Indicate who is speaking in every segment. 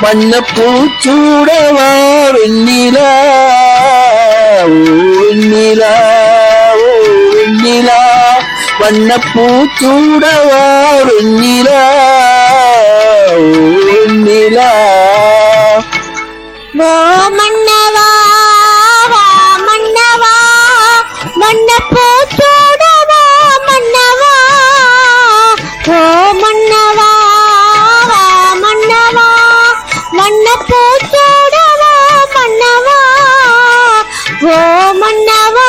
Speaker 1: வண்ண பூச்சூடவா வெண்ணிலா வெண்ணிலா வெண்ணிலா வண்ண பூச்சூடவா வெண்ணிலா வெண்ணிலா
Speaker 2: வா மன்னவா வா மன்னவா வண்ண பூச்சூடவா மன்னவா ஓ மன்னவா வா மன்னவா வண்ண பூச்சூடவா மன்னவா ஓ மன்னவா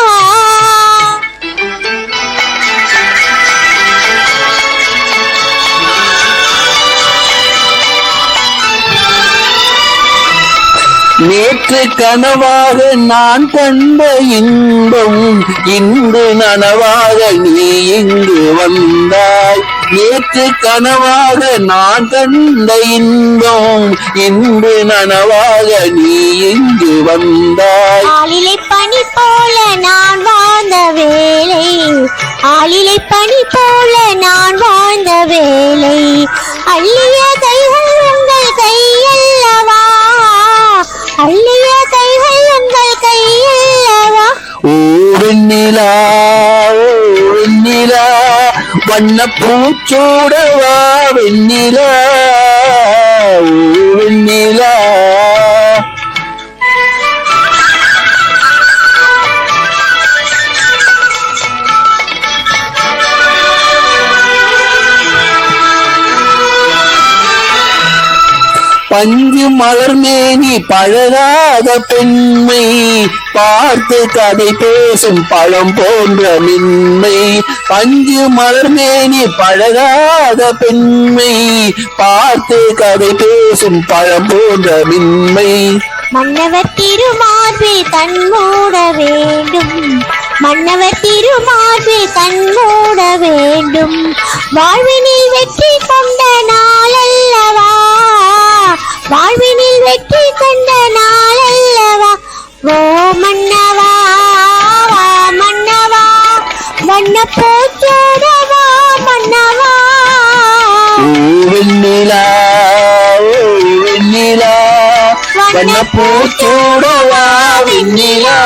Speaker 1: நேற்று கனவாக நான் கண்ட இன்பம் இன்று நனவாக நீ இங்கு வந்தாய். நேற்று கனவாக நான் கண்ட இன்பம் இன்று நனவாக நீ இங்கு வந்தாய்.
Speaker 2: ஆளிலை பனி போல நான் வாழ்ந்த வேளை ஆளிலை பனி போல நான் வாழ்ந்த வேளை அள்ளிய கைகள் உங்கள் கையல்லவா அள்ளிய கைகள் உங்கள் கையல்லவா
Speaker 1: ஓ வெண்ணிலா ஓ வெண்ணிலா வண்ண பூச்சூடவா வெண்ணிலா ஓ வெண்ணிலா பஞ்சு மலர்மேனி பழகாத பெண்மை பார்த்து கதை பேசும் பழம் போன்ற மின்மை. பஞ்சு மலர்மேனி பழகாத பெண்மை பார்த்து கதை பேசும் பழம் போன்ற மின்மை.
Speaker 2: மன்னவர் திருமார்பில் கண்மூட வேண்டும் மன்னவர் திருமார்பில் கண்மூட வேண்டும் வாழ்வினில் வெற்றி கொண்ட நாளல்லவா வாழ்வினில் வெற்றி கொண்ட நாளல்லவா ஓ மன்னவா வா மன்னவா வண்ண பூச்சூடவா மன்னவா
Speaker 1: வெண்ணிலா வெண்ணிலா வண்ண பூச்சூடவா வெண்ணிலா